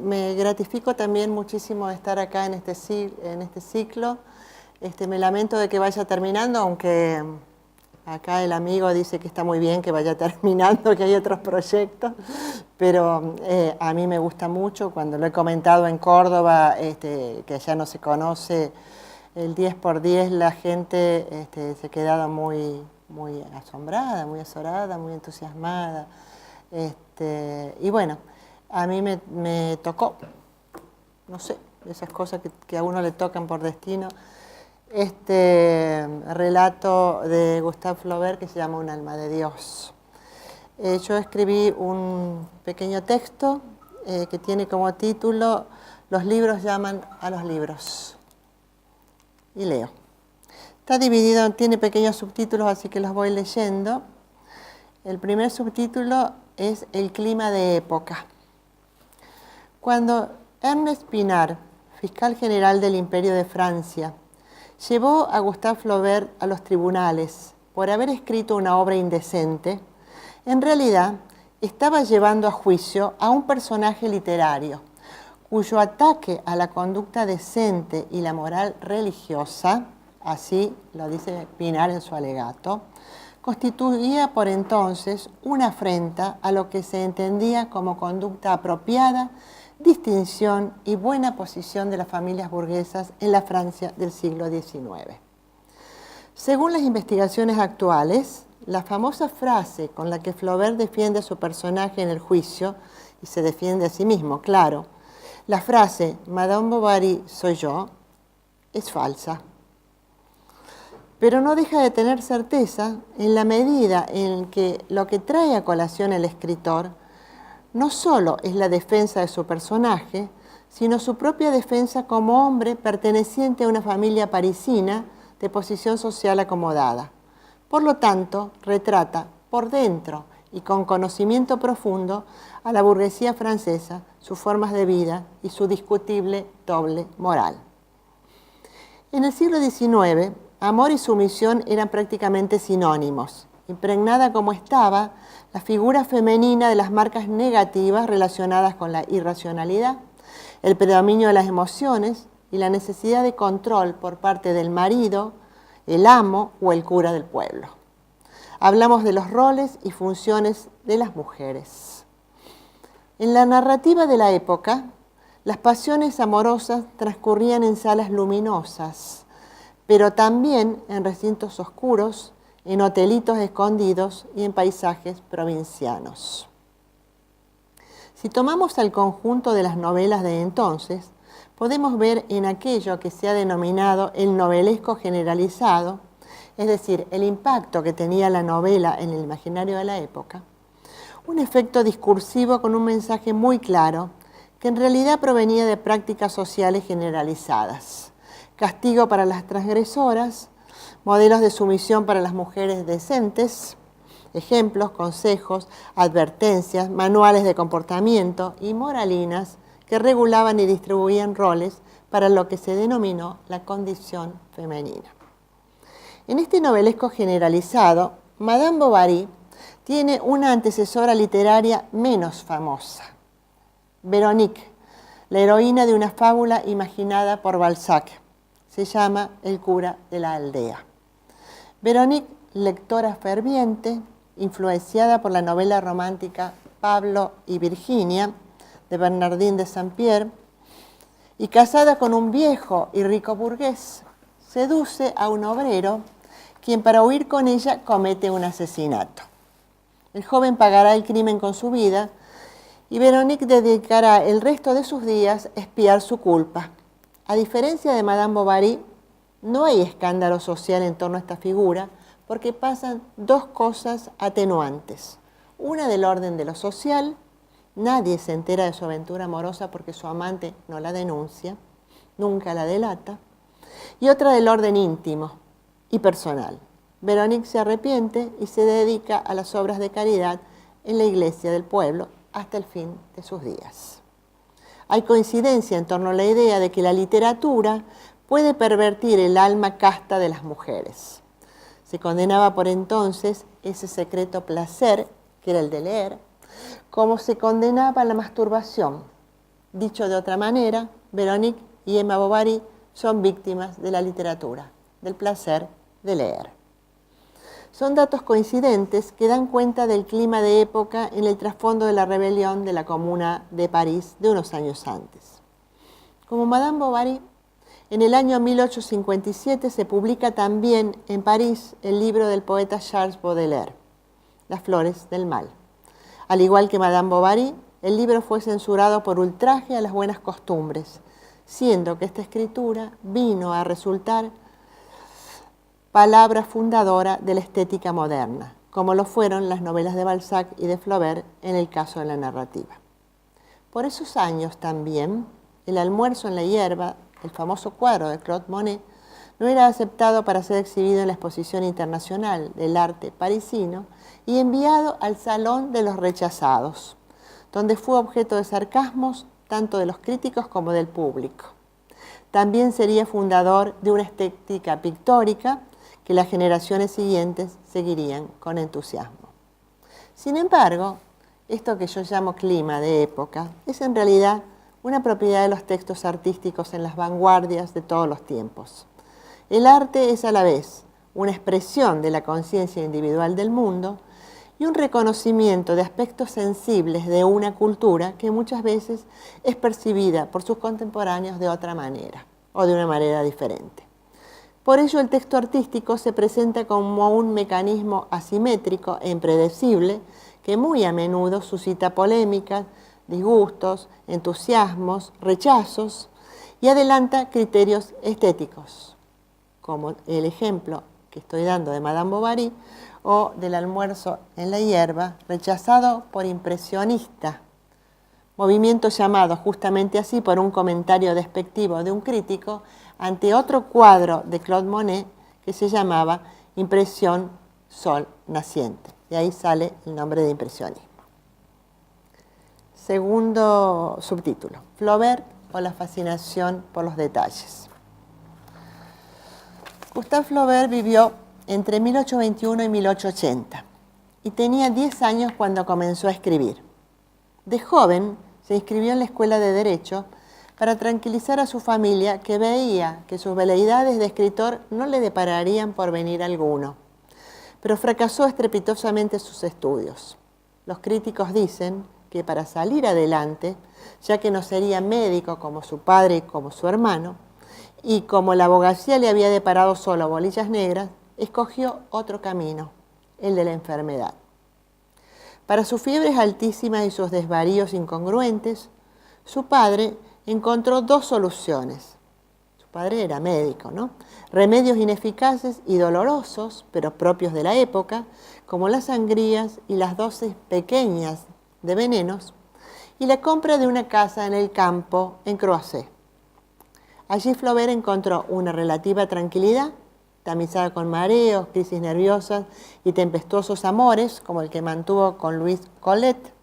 Me gratifico también muchísimo de estar acá en este ciclo. Me lamento de que vaya terminando, aunque acá el amigo dice que está muy bien que vaya terminando, que hay otros proyectos, pero a mí me gusta mucho. Cuando lo he comentado en Córdoba, que allá no se conoce el 10x10, la gente se ha quedado muy asombrada, muy azorada, muy entusiasmada. Y bueno, a mí me tocó, no sé, esas cosas que a uno le tocan por destino, relato de Gustave Flaubert que se llama Un alma de Dios. Yo escribí un pequeño texto que tiene como título Los libros llaman a los libros. Y leo. Está dividido, tiene pequeños subtítulos, así que los voy leyendo. El primer subtítulo es El clima de época. Cuando Ernest Pinard, fiscal general del Imperio de Francia, llevó a Gustave Flaubert a los tribunales por haber escrito una obra indecente, en realidad estaba llevando a juicio a un personaje literario cuyo ataque a la conducta decente y la moral religiosa, así lo dice Pinard en su alegato, constituía por entonces una afrenta a lo que se entendía como conducta apropiada, distinción y buena posición de las familias burguesas en la Francia del siglo XIX. Según las investigaciones actuales, la famosa frase con la que Flaubert defiende a su personaje en el juicio, y se defiende a sí mismo, claro, la frase Madame Bovary soy yo, es falsa. Pero no deja de tener certeza en la medida en que lo que trae a colación el escritor no solo es la defensa de su personaje, sino su propia defensa como hombre perteneciente a una familia parisina de posición social acomodada. Por lo tanto, retrata por dentro y con conocimiento profundo a la burguesía francesa, sus formas de vida y su discutible doble moral. En el siglo XIX, amor y sumisión eran prácticamente sinónimos. Impregnada como estaba la figura femenina de las marcas negativas relacionadas con la irracionalidad, el predominio de las emociones y la necesidad de control por parte del marido, el amo o el cura del pueblo. Hablamos de los roles y funciones de las mujeres. En la narrativa de la época, las pasiones amorosas transcurrían en salas luminosas, pero también en recintos oscuros, en hotelitos escondidos y en paisajes provincianos. Si tomamos al conjunto de las novelas de entonces, podemos ver en aquello que se ha denominado el novelesco generalizado, es decir, el impacto que tenía la novela en el imaginario de la época, un efecto discursivo con un mensaje muy claro, que en realidad provenía de prácticas sociales generalizadas. Castigo para las transgresoras, modelos de sumisión para las mujeres decentes, ejemplos, consejos, advertencias, manuales de comportamiento y moralinas que regulaban y distribuían roles para lo que se denominó la condición femenina. En este novelesco generalizado, Madame Bovary tiene una antecesora literaria menos famosa, Véronique, la heroína de una fábula imaginada por Balzac. Se llama El cura de la aldea. Véronique, lectora ferviente, influenciada por la novela romántica Pablo y Virginia, de Bernardin de Saint-Pierre, y casada con un viejo y rico burgués, seduce a un obrero, quien para huir con ella comete un asesinato. El joven pagará el crimen con su vida y Véronique dedicará el resto de sus días a expiar su culpa. A diferencia de Madame Bovary, no hay escándalo social en torno a esta figura porque pasan dos cosas atenuantes. Una del orden de lo social, nadie se entera de su aventura amorosa porque su amante no la denuncia, nunca la delata, y otra del orden íntimo y personal. Véronique se arrepiente y se dedica a las obras de caridad en la iglesia del pueblo hasta el fin de sus días. Hay coincidencia en torno a la idea de que la literatura puede pervertir el alma casta de las mujeres. Se condenaba por entonces ese secreto placer, que era el de leer, como se condenaba la masturbación. Dicho de otra manera, Véronique y Emma Bovary son víctimas de la literatura, del placer de leer. Son datos coincidentes que dan cuenta del clima de época en el trasfondo de la rebelión de la Comuna de París de unos años antes. Como Madame Bovary, en el año 1857 se publica también en París el libro del poeta Charles Baudelaire, Las flores del mal. Al igual que Madame Bovary, el libro fue censurado por ultraje a las buenas costumbres, siendo que esta escritura vino a resultar palabra fundadora de la estética moderna, como lo fueron las novelas de Balzac y de Flaubert en el caso de la narrativa. Por esos años también, El almuerzo en la hierba, el famoso cuadro de Claude Monet, no era aceptado para ser exhibido en la Exposición Internacional del Arte parisino y enviado al Salón de los Rechazados, donde fue objeto de sarcasmos tanto de los críticos como del público. También sería fundador de una estética pictórica que las generaciones siguientes seguirían con entusiasmo. Sin embargo, esto que yo llamo clima de época es en realidad una propiedad de los textos artísticos en las vanguardias de todos los tiempos. El arte es a la vez una expresión de la conciencia individual del mundo y un reconocimiento de aspectos sensibles de una cultura que muchas veces es percibida por sus contemporáneos de otra manera o de una manera diferente. Por ello, el texto artístico se presenta como un mecanismo asimétrico e impredecible que muy a menudo suscita polémicas, disgustos, entusiasmos, rechazos y adelanta criterios estéticos, como el ejemplo que estoy dando de Madame Bovary o del almuerzo en la hierba, rechazado por impresionista, movimiento llamado justamente así por un comentario despectivo de un crítico ante otro cuadro de Claude Monet que se llamaba Impresión Sol Naciente. De ahí sale el nombre de impresionismo. Segundo subtítulo, Flaubert o la fascinación por los detalles. Gustave Flaubert vivió entre 1821 y 1880 y tenía 10 años cuando comenzó a escribir. De joven se inscribió en la Escuela de Derecho para tranquilizar a su familia que veía que sus veleidades de escritor no le depararían porvenir alguno, pero fracasó estrepitosamente sus estudios. Los críticos dicen que para salir adelante, ya que no sería médico como su padre y como su hermano, y como la abogacía le había deparado solo bolillas negras, escogió otro camino, el de la enfermedad. Para sus fiebres altísimas y sus desvaríos incongruentes, su padre encontró dos soluciones. Su padre era médico, ¿no? Remedios ineficaces y dolorosos, pero propios de la época, como las sangrías y las dosis pequeñas de venenos, y la compra de una casa en el campo en Croisset. Allí Flaubert encontró una relativa tranquilidad, tamizada con mareos, crisis nerviosas y tempestuosos amores, como el que mantuvo con Louise Colette,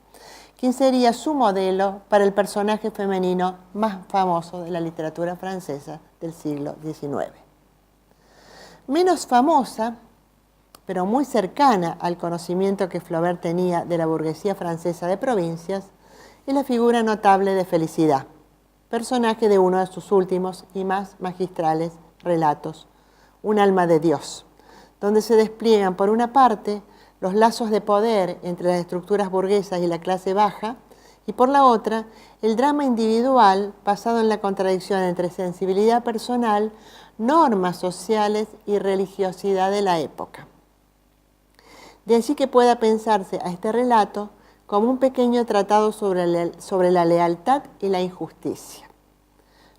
quien sería su modelo para el personaje femenino más famoso de la literatura francesa del siglo XIX. Menos famosa, pero muy cercana al conocimiento que Flaubert tenía de la burguesía francesa de provincias, es la figura notable de Felicidad, personaje de uno de sus últimos y más magistrales relatos, Un alma de Dios, donde se despliegan por una parte los lazos de poder entre las estructuras burguesas y la clase baja, y por la otra, el drama individual basado en la contradicción entre sensibilidad personal, normas sociales y religiosidad de la época. De allí que pueda pensarse a este relato como un pequeño tratado sobre la lealtad y la injusticia.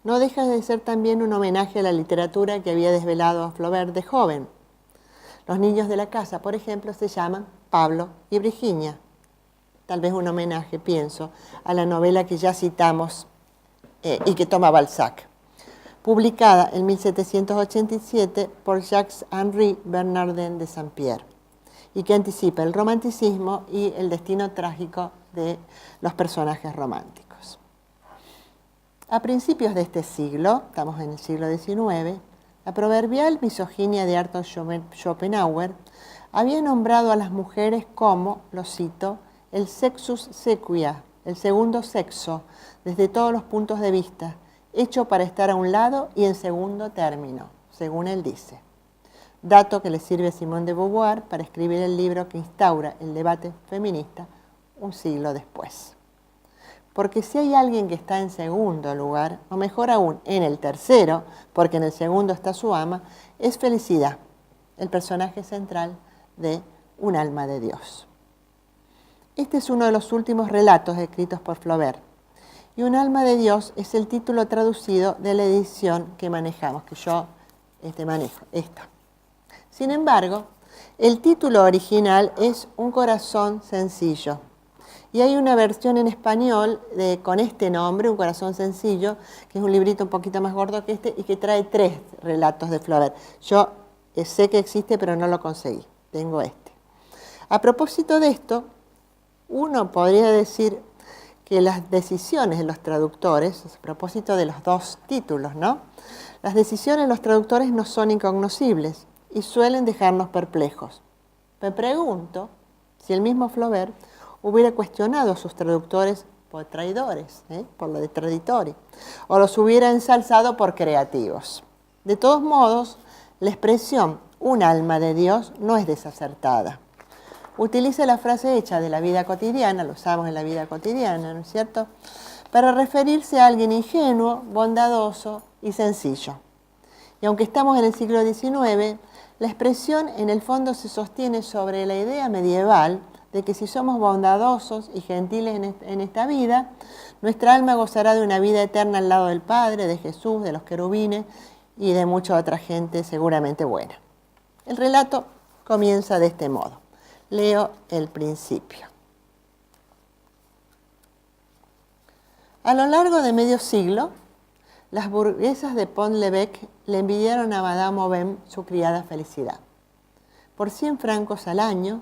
No deja de ser también un homenaje a la literatura que había desvelado a Flaubert de joven. Los niños de la casa, por ejemplo, se llaman Pablo y Virginia, tal vez un homenaje, pienso, a la novela que ya citamos y que toma Balzac, publicada en 1787 por Jacques-Henri Bernardin de Saint-Pierre, y que anticipa el romanticismo y el destino trágico de los personajes románticos. A principios de este siglo, estamos en el siglo XIX, la proverbial misoginia de Arthur Schopenhauer había nombrado a las mujeres como, lo cito, el sexus sequia, el segundo sexo, desde todos los puntos de vista, hecho para estar a un lado y en segundo término, según él dice. Dato que le sirve a Simone de Beauvoir para escribir el libro que instaura el debate feminista un siglo después. Porque si hay alguien que está en segundo lugar, o mejor aún, en el tercero, porque en el segundo está su ama, es Felicidad, el personaje central de Un alma de Dios. Este es uno de los últimos relatos escritos por Flaubert, y Un alma de Dios es el título traducido de la edición que manejamos, que yo manejo, esta. Sin embargo, el título original es Un corazón sencillo, y hay una versión en español con este nombre, Un corazón sencillo, que es un librito un poquito más gordo que este y que trae 3 relatos de Flaubert. Yo sé que existe, pero no lo conseguí. Tengo este. A propósito de esto, uno podría decir que las decisiones de los traductores, a propósito de los 2 títulos, ¿no? Las decisiones de los traductores no son incognoscibles y suelen dejarnos perplejos. Me pregunto si el mismo Flaubert hubiera cuestionado a sus traductores por traidores, por lo de traditori, o los hubiera ensalzado por creativos. De todos modos, la expresión un alma de Dios no es desacertada. Utiliza la frase hecha de la vida cotidiana, lo usamos en la vida cotidiana, ¿no es cierto?, para referirse a alguien ingenuo, bondadoso y sencillo. Y aunque estamos en el siglo XIX, la expresión en el fondo se sostiene sobre la idea medieval de que si somos bondadosos y gentiles en esta vida, nuestra alma gozará de una vida eterna al lado del Padre, de Jesús, de los querubines y de mucha otra gente seguramente buena. El relato comienza de este modo. Leo el principio. A lo largo de medio siglo, las burguesas de Pont-l'Evêque le envidiaron a Madame Aubin su criada Felicidad. Por 100 francos al año,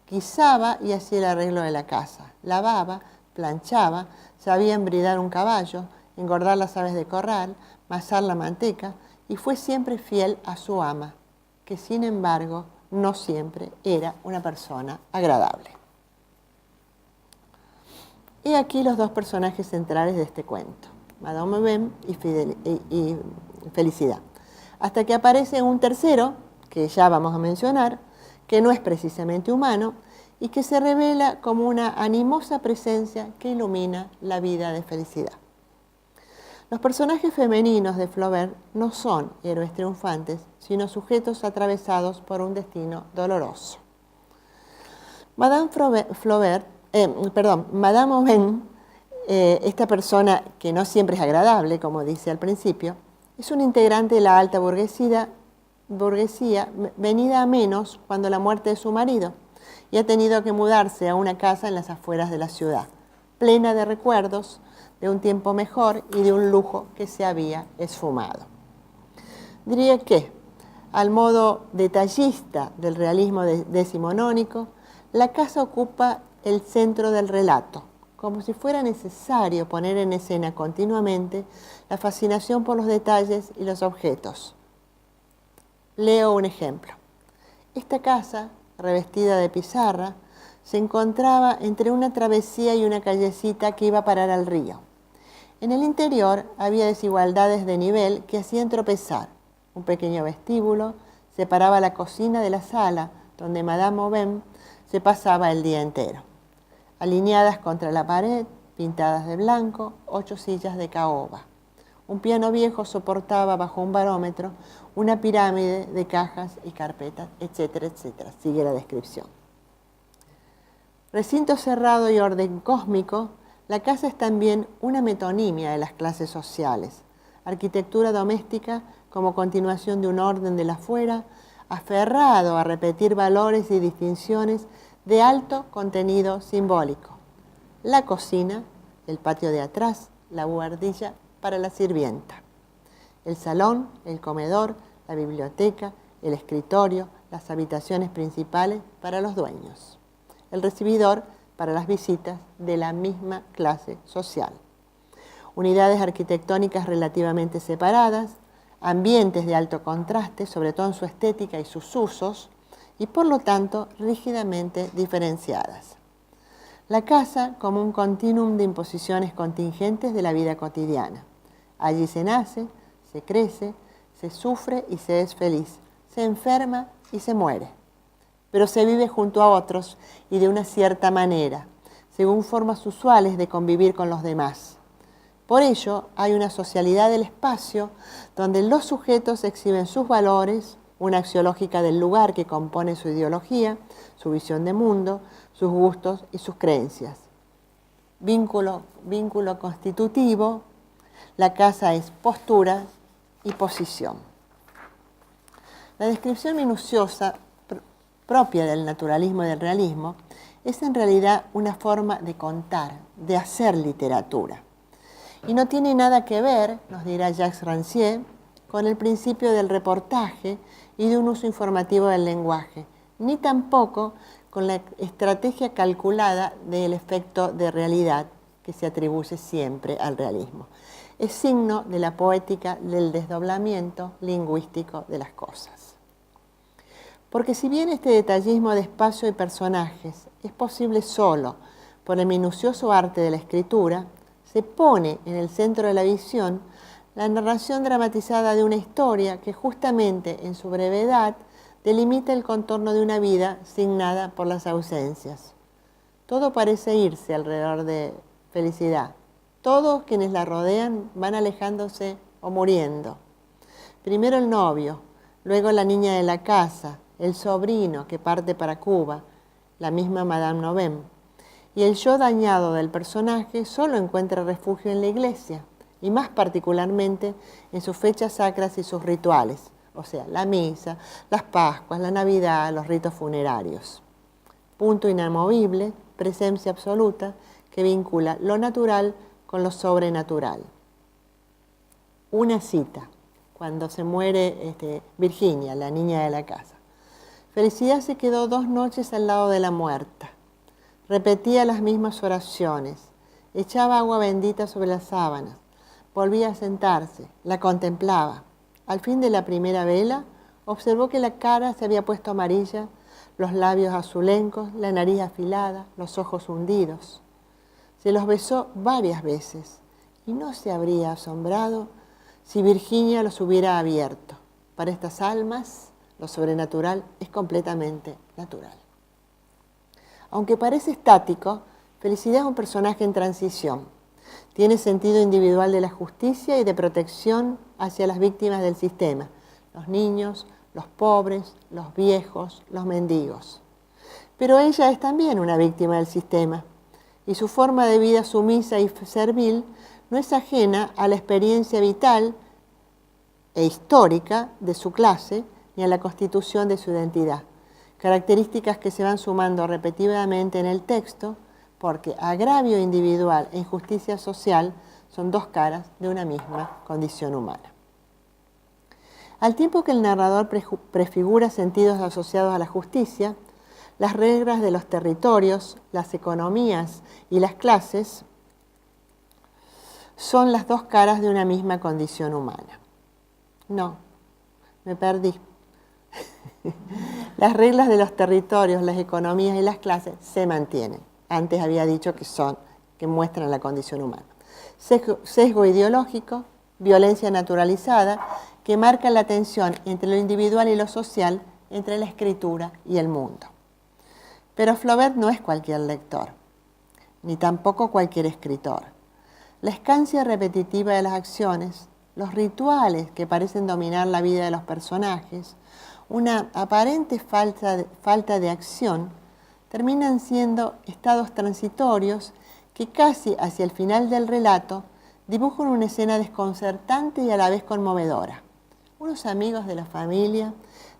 guisaba y hacía el arreglo de la casa, lavaba, planchaba, sabía embridar un caballo, engordar las aves de corral, masar la manteca, y fue siempre fiel a su ama, que sin embargo no siempre era una persona agradable. He aquí los 2 personajes centrales de este cuento, Madame Aubin y Felicidad, hasta que aparece un tercero, que ya vamos a mencionar, que no es precisamente humano y que se revela como una animosa presencia que ilumina la vida de Felicidad. Los personajes femeninos de Flaubert no son héroes triunfantes, sino sujetos atravesados por un destino doloroso. Madame Aubin, esta persona que no siempre es agradable, como dice al principio, es un integrante de la alta burguesía venida a menos cuando la muerte de su marido y ha tenido que mudarse a una casa en las afueras de la ciudad, plena de recuerdos de un tiempo mejor y de un lujo que se había esfumado. Diría que, al modo detallista del realismo decimonónico, la casa ocupa el centro del relato, como si fuera necesario poner en escena continuamente la fascinación por los detalles y los objetos. Leo un ejemplo. Esta casa, revestida de pizarra, se encontraba entre una travesía y una callecita que iba a parar al río. En el interior había desigualdades de nivel que hacían tropezar. Un pequeño vestíbulo separaba la cocina de la sala, donde Madame Aubin se pasaba el día entero. Alineadas contra la pared, pintadas de blanco, 8 sillas de caoba. Un piano viejo soportaba bajo un barómetro una pirámide de cajas y carpetas, etcétera, etcétera. Sigue la descripción. Recinto cerrado y orden cósmico, la casa es también una metonimia de las clases sociales. Arquitectura doméstica como continuación de un orden del afuera, aferrado a repetir valores y distinciones de alto contenido simbólico, la cocina, el patio de atrás, la buhardilla para la sirvienta, el salón, el comedor, la biblioteca, el escritorio, las habitaciones principales para los dueños, el recibidor para las visitas de la misma clase social, unidades arquitectónicas relativamente separadas, ambientes de alto contraste, sobre todo en su estética y sus usos, y por lo tanto rígidamente diferenciadas. La casa como un continuum de imposiciones contingentes de la vida cotidiana. Allí se nace, se crece, se sufre y se es feliz, se enferma y se muere. Pero se vive junto a otros y de una cierta manera, según formas usuales de convivir con los demás. Por ello, hay una socialidad del espacio donde los sujetos exhiben sus valores, una axiológica del lugar que compone su ideología, su visión de mundo, sus gustos y sus creencias. Vínculo constitutivo, la casa es postura y posición. La descripción minuciosa propia del naturalismo y del realismo es en realidad una forma de contar, de hacer literatura. Y no tiene nada que ver, nos dirá Jacques Rancière, con el principio del reportaje y de un uso informativo del lenguaje, ni tampoco con la estrategia calculada del efecto de realidad que se atribuye siempre al realismo. Es signo de la poética del desdoblamiento lingüístico de las cosas. Porque si bien este detallismo de espacio y personajes es posible solo por el minucioso arte de la escritura, se pone en el centro de la visión la narración dramatizada de una historia que justamente en su brevedad delimita el contorno de una vida signada por las ausencias. Todo parece irse alrededor de felicidad. Todos quienes la rodean van alejándose o muriendo. Primero el novio, luego la niña de la casa, el sobrino que parte para Cuba, la misma Madame Novem. Y el yo dañado del personaje solo encuentra refugio en la iglesia, y más particularmente en sus fechas sacras y sus rituales, o sea, la misa, las Pascuas, la Navidad, los ritos funerarios. Punto inamovible, presencia absoluta, que vincula lo natural con lo sobrenatural. Una cita, cuando se muere Virginia, la niña de la casa. Felicidad se quedó 2 noches al lado de la muerta. Repetía las mismas oraciones, echaba agua bendita sobre las sábanas, volvía a sentarse, la contemplaba. Al fin de la primera vela, observó que la cara se había puesto amarilla, los labios azulencos, la nariz afilada, los ojos hundidos. Se los besó varias veces y no se habría asombrado si Virginia los hubiera abierto. Para estas almas, lo sobrenatural es completamente natural. Aunque parece estático, Felicidad es un personaje en transición. Tiene sentido individual de la justicia y de protección hacia las víctimas del sistema, los niños, los pobres, los viejos, los mendigos. Pero ella es también una víctima del sistema, y su forma de vida sumisa y servil no es ajena a la experiencia vital e histórica de su clase ni a la constitución de su identidad, características que se van sumando repetidamente en el texto, porque agravio individual e injusticia social son 2 caras de una misma condición humana. Al tiempo que el narrador prefigura sentidos asociados a la justicia, las reglas de los territorios, las economías y las clases son las 2 caras de una misma condición humana. No, me perdí. Las reglas de los territorios, las economías y las clases se mantienen. Antes había dicho que muestran la condición humana. Sesgo ideológico, violencia naturalizada, que marca la tensión entre lo individual y lo social, entre la escritura y el mundo. Pero Flaubert no es cualquier lector, ni tampoco cualquier escritor. La escancia repetitiva de las acciones, los rituales que parecen dominar la vida de los personajes, una aparente falta de acción, terminan siendo estados transitorios que casi hacia el final del relato dibujan una escena desconcertante y a la vez conmovedora. Unos amigos de la familia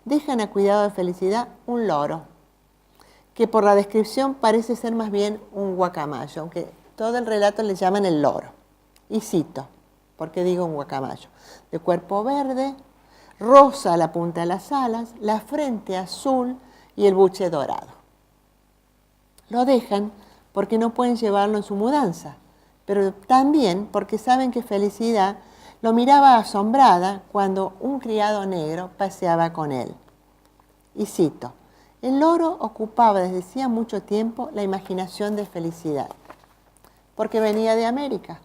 dejan a cuidado de Felicidad un loro, que por la descripción parece ser más bien un guacamayo, aunque todo el relato le llaman el loro. Y cito, porque digo un guacamayo, de cuerpo verde, rosa a la punta de las alas, la frente azul y el buche dorado. Lo dejan porque no pueden llevarlo en su mudanza, pero también porque saben que Felicidad lo miraba asombrada cuando un criado negro paseaba con él. Y cito, el loro ocupaba desde hacía mucho tiempo la imaginación de Felicidad, porque venía de América,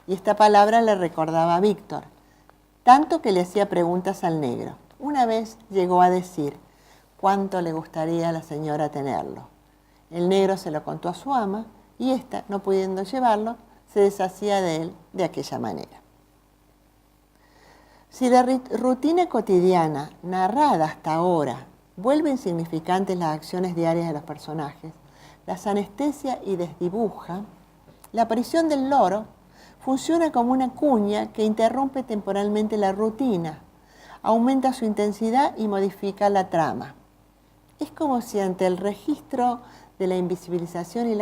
y esta palabra le recordaba a Víctor, tanto que le hacía preguntas al negro. Una vez llegó a decir cuánto le gustaría a la señora tenerlo. El negro se lo contó a su ama, y ésta, no pudiendo llevarlo, se deshacía de él de aquella manera. Si la rutina cotidiana, narrada hasta ahora, vuelve insignificantes las acciones diarias de los personajes, las anestesia y desdibuja, la aparición del loro funciona como una cuña que interrumpe temporalmente la rutina, aumenta su intensidad y modifica la trama. Es como si ante el registro de la invisibilización y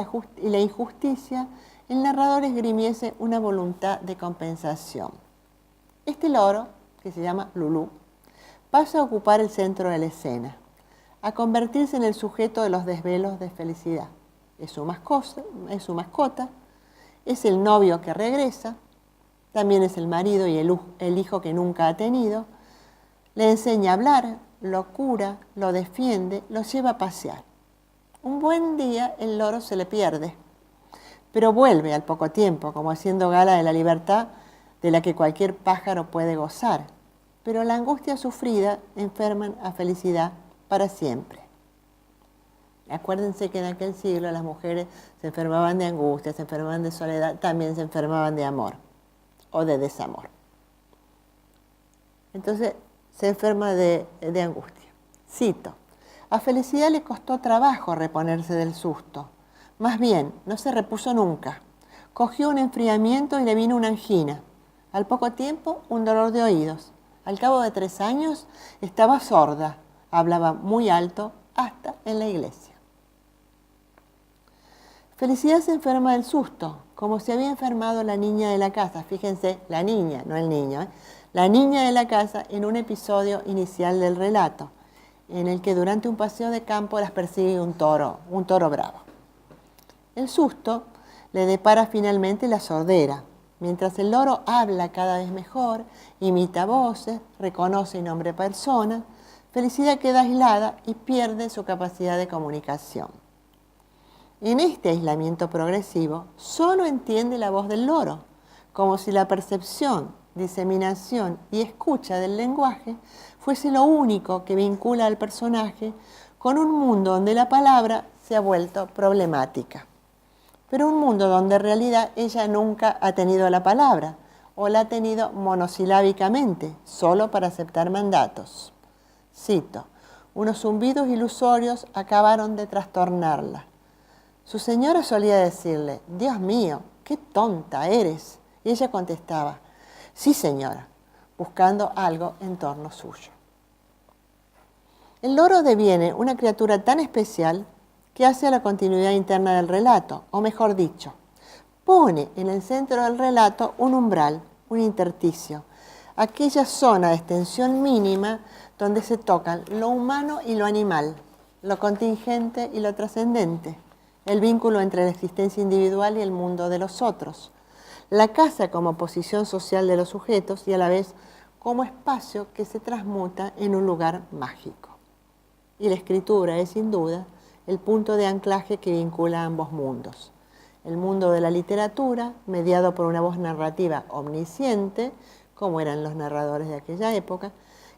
la injusticia, el narrador esgrimiese una voluntad de compensación. Este loro, que se llama Lulú, pasa a ocupar el centro de la escena, a convertirse en el sujeto de los desvelos de Felicidad. Es su mascota, es el novio que regresa, también es el marido y el hijo que nunca ha tenido. Le enseña a hablar, lo cura, lo defiende, lo lleva a pasear. Un buen día el loro se le pierde, pero vuelve al poco tiempo, como haciendo gala de la libertad de la que cualquier pájaro puede gozar. Pero la angustia sufrida enferman a Felicidad para siempre. Acuérdense que en aquel siglo las mujeres se enfermaban de angustia, se enfermaban de soledad, también se enfermaban de amor o de desamor. Entonces se enferma de angustia. Cito, a Felicidad le costó trabajo reponerse del susto. Más bien, no se repuso nunca. Cogió un enfriamiento y le vino una angina. Al poco tiempo, un dolor de oídos. Al cabo de 3 años, estaba sorda. Hablaba muy alto, hasta en la iglesia. Felicidad se enferma del susto, como se había enfermado la niña de la casa. Fíjense, la niña, no el niño. La niña de la casa en un episodio inicial del relato, en el que durante un paseo de campo las persigue un toro bravo. El susto le depara finalmente la sordera. Mientras el loro habla cada vez mejor, imita voces, reconoce y nombra personas, Felicidad queda aislada y pierde su capacidad de comunicación. En este aislamiento progresivo, solo entiende la voz del loro, como si la percepción, diseminación y escucha del lenguaje fuese lo único que vincula al personaje con un mundo donde la palabra se ha vuelto problemática. Pero un mundo donde en realidad ella nunca ha tenido la palabra, o la ha tenido monosilábicamente, solo para aceptar mandatos. Cito, unos zumbidos ilusorios acabaron de trastornarla. Su señora solía decirle, Dios mío, qué tonta eres. Y ella contestaba, sí señora, buscando algo en torno suyo. El loro deviene una criatura tan especial que hace a la continuidad interna del relato, o mejor dicho, pone en el centro del relato un umbral, un intersticio, aquella zona de extensión mínima donde se tocan lo humano y lo animal, lo contingente y lo trascendente, el vínculo entre la existencia individual y el mundo de los otros, la casa como posición social de los sujetos y a la vez como espacio que se transmuta en un lugar mágico. Y la escritura es sin duda el punto de anclaje que vincula ambos mundos. El mundo de la literatura, mediado por una voz narrativa omnisciente, como eran los narradores de aquella época,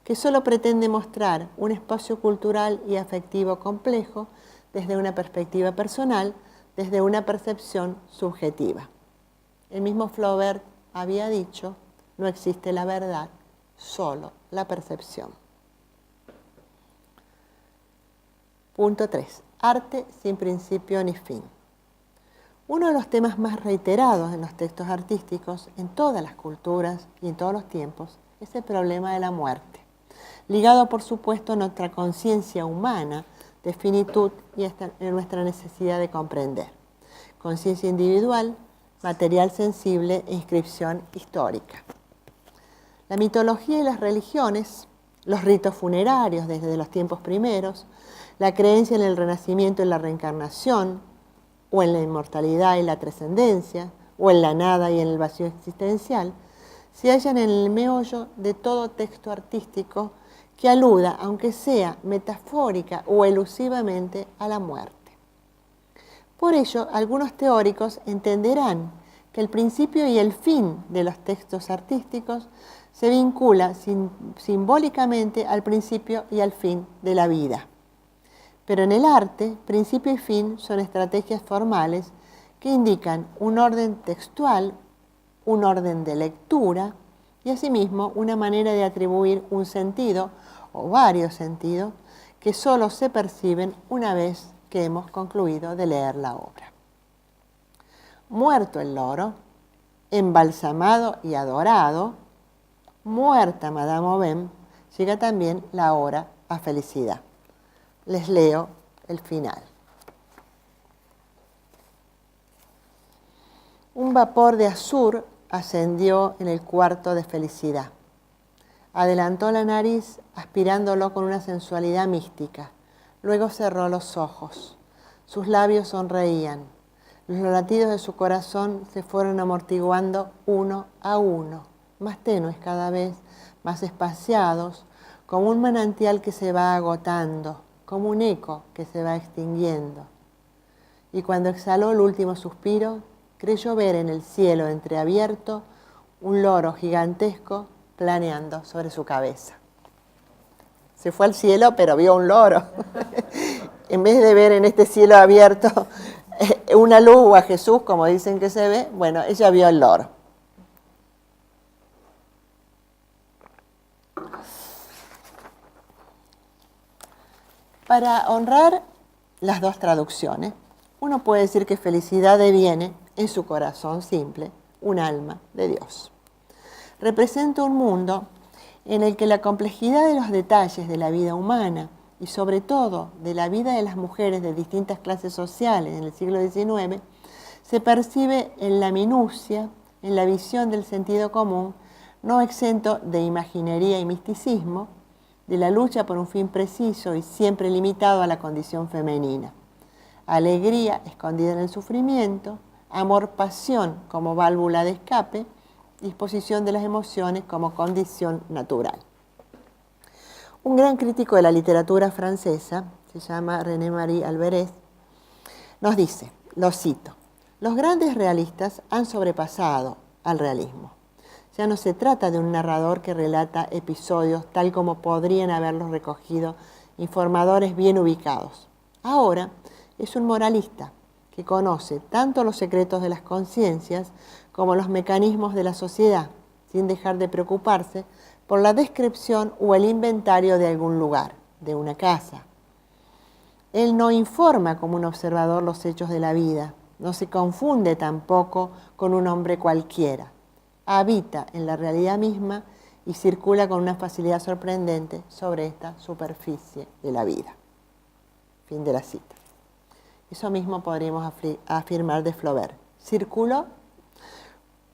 que solo pretende mostrar un espacio cultural y afectivo complejo desde una perspectiva personal, desde una percepción subjetiva. El mismo Flaubert había dicho, no existe la verdad, solo la percepción. Punto 3. Arte sin principio ni fin. Uno de los temas más reiterados en los textos artísticos, en todas las culturas y en todos los tiempos, es el problema de la muerte, ligado por supuesto a nuestra conciencia humana de finitud y en nuestra necesidad de comprender. Conciencia individual, material sensible e inscripción histórica. La mitología y las religiones, los ritos funerarios desde los tiempos primeros, la creencia en el renacimiento y la reencarnación, o en la inmortalidad y la trascendencia, o en la nada y en el vacío existencial, se hallan en el meollo de todo texto artístico que aluda, aunque sea metafórica o elusivamente, a la muerte. Por ello, algunos teóricos entenderán que el principio y el fin de los textos artísticos se vincula simbólicamente al principio y al fin de la vida. Pero en el arte, principio y fin son estrategias formales que indican un orden textual, un orden de lectura y asimismo una manera de atribuir un sentido o varios sentidos que solo se perciben una vez que hemos concluido de leer la obra. Muerto el loro, embalsamado y adorado, muerta Madame Aubin, llega también la hora a felicidad. Les leo el final. Un vapor de azur ascendió en el cuarto de felicidad. Adelantó la nariz, aspirándolo con una sensualidad mística. Luego cerró los ojos. Sus labios sonreían. Los latidos de su corazón se fueron amortiguando uno a uno, más tenues cada vez, más espaciados, como un manantial que se va agotando, como un eco que se va extinguiendo. Y cuando exhaló el último suspiro, creyó ver en el cielo entreabierto un loro gigantesco planeando sobre su cabeza. Se fue al cielo, pero vio un loro. En vez de ver en este cielo abierto una luz o a Jesús, como dicen que se ve, bueno, ella vio el loro. Para honrar las dos traducciones, uno puede decir que felicidad deviene, en su corazón simple, un alma de Dios. Representa un mundo en el que la complejidad de los detalles de la vida humana y sobre todo de la vida de las mujeres de distintas clases sociales en el siglo XIX se percibe en la minucia, en la visión del sentido común, no exento de imaginería y misticismo, de la lucha por un fin preciso y siempre limitado a la condición femenina. Alegría escondida en el sufrimiento, amor-pasión como válvula de escape, disposición de las emociones como condición natural. Un gran crítico de la literatura francesa, se llama René-Marie Alvarez, nos dice, lo cito, los grandes realistas han sobrepasado al realismo. Ya no se trata de un narrador que relata episodios tal como podrían haberlos recogido informadores bien ubicados. Ahora es un moralista que conoce tanto los secretos de las conciencias como los mecanismos de la sociedad, sin dejar de preocuparse por la descripción o el inventario de algún lugar, de una casa. Él no informa como un observador los hechos de la vida, no se confunde tampoco con un hombre cualquiera. Habita en la realidad misma y circula con una facilidad sorprendente sobre esta superficie de la vida. Fin de la cita. Eso mismo podríamos afirmar de Flaubert. Circuló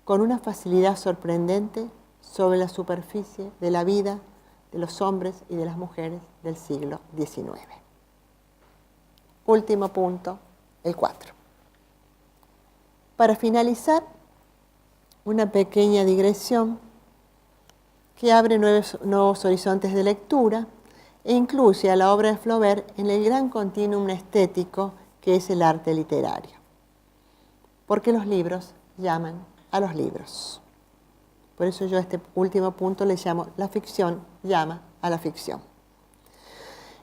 con una facilidad sorprendente sobre la superficie de la vida de los hombres y de las mujeres del siglo XIX. Último punto, el 4. Para finalizar, una pequeña digresión que abre nuevos horizontes de lectura e incluye a la obra de Flaubert en el gran continuum estético que es el arte literario. Porque los libros llaman a los libros. Por eso yo a este último punto le llamo la ficción llama a la ficción.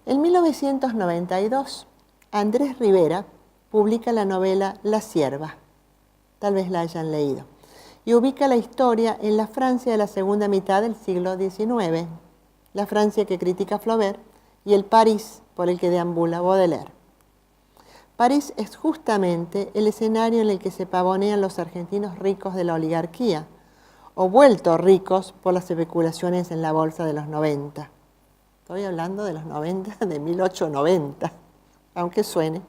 En 1992, Andrés Rivera publica la novela La Sierva, tal vez la hayan leído, y ubica la historia en la Francia de la segunda mitad del siglo XIX, la Francia que critica Flaubert y el París por el que deambula Baudelaire. París es justamente el escenario en el que se pavonean los argentinos ricos de la oligarquía, o vueltos ricos por las especulaciones en la bolsa de los 90. Estoy hablando de los 90, de 1890, aunque suene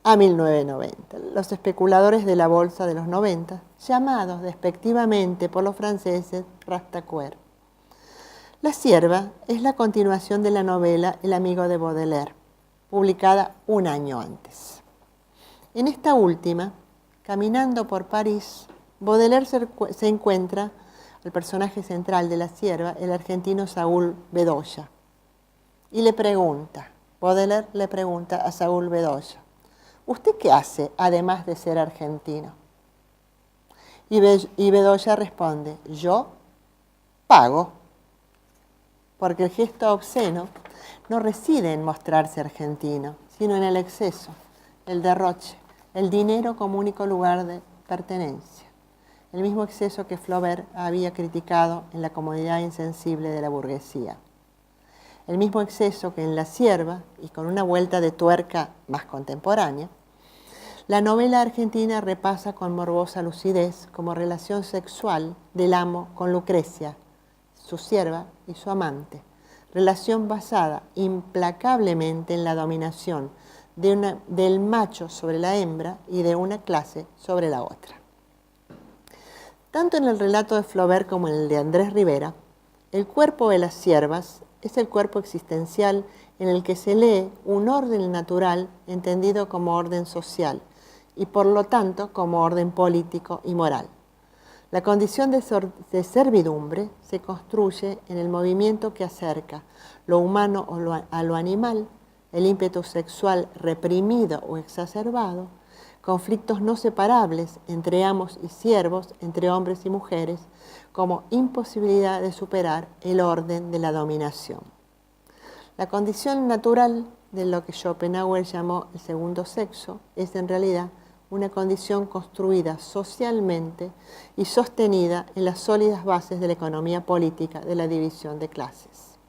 a 1990. Los especuladores de la bolsa de los 90, llamados despectivamente por los franceses rastaquouère. La Cierva es la continuación de la novela El amigo de Baudelaire, publicada un año antes. En esta última, caminando por París, Baudelaire se encuentra al personaje central de La Cierva, el argentino Saúl Bedoya, y Baudelaire le pregunta a Saúl Bedoya: ¿usted qué hace además de ser argentino? Y Bedoya responde: yo pago, porque el gesto obsceno no reside en mostrarse argentino, sino en el exceso, el derroche, el dinero como único lugar de pertenencia. El mismo exceso que Flaubert había criticado en La comodidad insensible de la burguesía. El mismo exceso que en La Cierva, y con una vuelta de tuerca más contemporánea, la novela argentina repasa con morbosa lucidez como relación sexual del amo con Lucrecia, su sierva y su amante, relación basada implacablemente en la dominación del macho sobre la hembra y de una clase sobre la otra. Tanto en el relato de Flaubert como en el de Andrés Rivera, el cuerpo de las siervas es el cuerpo existencial en el que se lee un orden natural entendido como orden social y por lo tanto como orden político y moral. La condición de servidumbre se construye en el movimiento que acerca lo humano a lo animal, el ímpetu sexual reprimido o exacerbado, conflictos no separables entre amos y siervos, entre hombres y mujeres, como imposibilidad de superar el orden de la dominación. La condición natural de lo que Schopenhauer llamó el segundo sexo es en realidad una condición construida socialmente y sostenida en las sólidas bases de la economía política de la división de clases.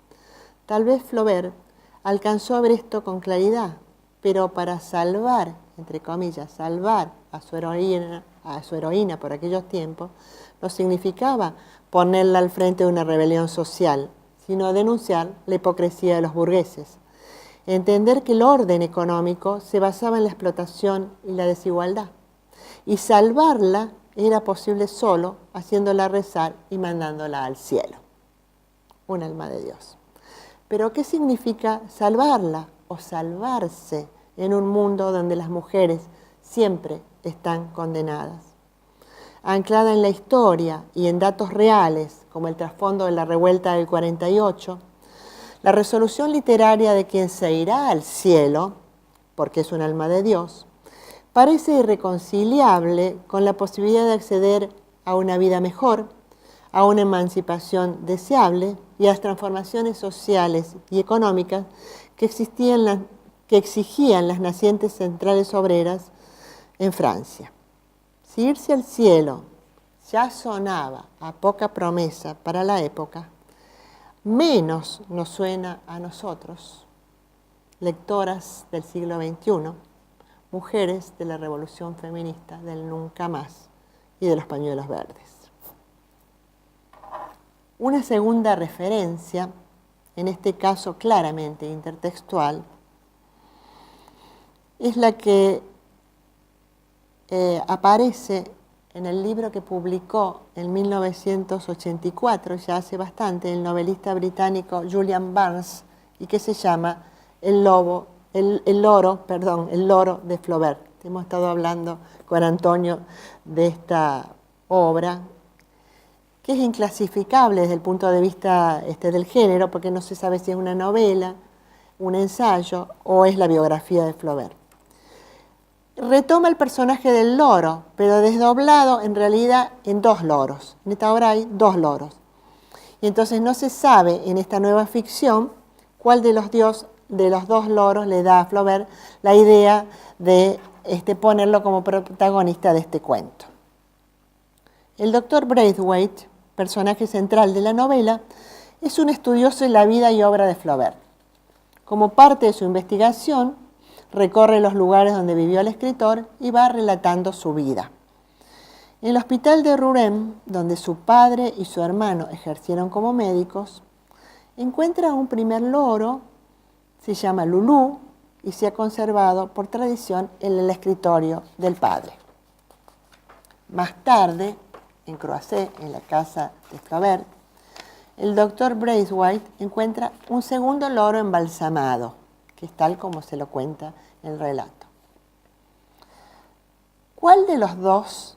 Tal vez Flaubert alcanzó a ver esto con claridad, pero para salvar, entre comillas, salvar a su heroína por aquellos tiempos, no significaba ponerla al frente de una rebelión social, sino denunciar la hipocresía de los burgueses. Entender que el orden económico se basaba en la explotación y la desigualdad, y salvarla era posible solo haciéndola rezar y mandándola al cielo. Un alma de Dios. Pero ¿qué significa salvarla o salvarse en un mundo donde las mujeres siempre están condenadas? Anclada en la historia y en datos reales, como el trasfondo de la revuelta del 48, la resolución literaria de quien se irá al cielo, porque es un alma de Dios, parece irreconciliable con la posibilidad de acceder a una vida mejor, a una emancipación deseable y a las transformaciones sociales y económicas que exigían las nacientes centrales obreras en Francia. Si irse al cielo ya sonaba a poca promesa para la época, menos nos suena a nosotros, lectoras del siglo XXI, mujeres de la revolución feminista, del nunca más y de los pañuelos verdes. Una segunda referencia, en este caso claramente intertextual, es la que aparece en el libro que publicó en 1984, ya hace bastante, el novelista británico Julian Barnes, y que se llama El loro de Flaubert. Hemos estado hablando con Antonio de esta obra, que es inclasificable desde el punto de vista del género, porque no se sabe si es una novela, un ensayo o es la biografía de Flaubert. Retoma el personaje del loro, pero desdoblado en realidad en dos loros. En esta obra hay dos loros. Y entonces no se sabe en esta nueva ficción cuál de los dos loros le da a Flaubert la idea de ponerlo como protagonista de este cuento. El doctor Braithwaite, personaje central de la novela, es un estudioso de la vida y obra de Flaubert. Como parte de su investigación, recorre los lugares donde vivió el escritor y va relatando su vida. En el hospital de Rouen, donde su padre y su hermano ejercieron como médicos, encuentra un primer loro, se llama Lulú, y se ha conservado por tradición en el escritorio del padre. Más tarde, en Croisset, en la casa de Flaubert, el doctor Braithwaite encuentra un segundo loro embalsamado, que es tal como se lo cuenta en el relato. ¿Cuál de los dos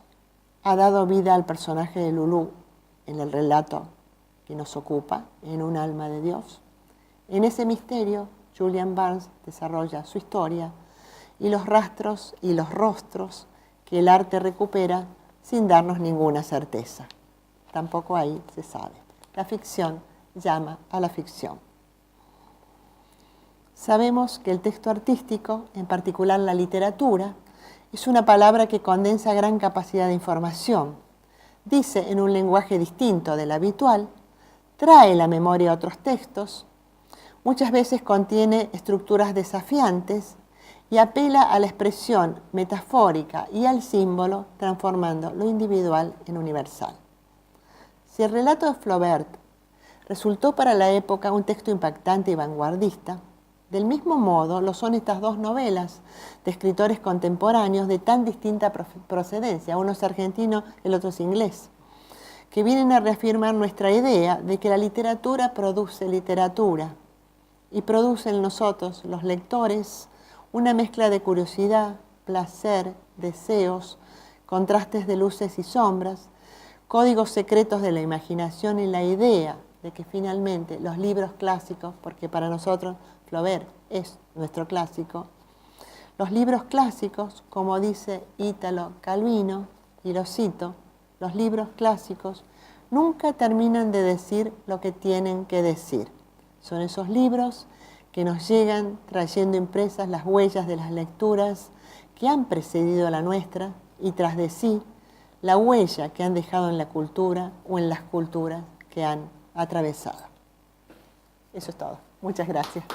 ha dado vida al personaje de Lulú en el relato que nos ocupa, en Un alma de Dios? En ese misterio, Julian Barnes desarrolla su historia y los rastros y los rostros que el arte recupera sin darnos ninguna certeza. Tampoco ahí se sabe. La ficción llama a la ficción. Sabemos que el texto artístico, en particular la literatura, es una palabra que condensa gran capacidad de información. Dice en un lenguaje distinto del habitual, trae la memoria a otros textos, muchas veces contiene estructuras desafiantes y apela a la expresión metafórica y al símbolo, transformando lo individual en universal. Si el relato de Flaubert resultó para la época un texto impactante y vanguardista, del mismo modo lo son estas dos novelas de escritores contemporáneos de tan distinta procedencia, uno es argentino, el otro es inglés, que vienen a reafirmar nuestra idea de que la literatura produce literatura y produce en nosotros, los lectores, una mezcla de curiosidad, placer, deseos, contrastes de luces y sombras, códigos secretos de la imaginación y la idea de que finalmente los libros clásicos, porque para nosotros Flaubert es nuestro clásico, los libros clásicos, como dice Ítalo Calvino, y lo cito, los libros clásicos nunca terminan de decir lo que tienen que decir. Son esos libros que nos llegan trayendo impresas las huellas de las lecturas que han precedido a la nuestra y tras de sí la huella que han dejado en la cultura o en las culturas que han atravesado. Eso es todo. Muchas gracias.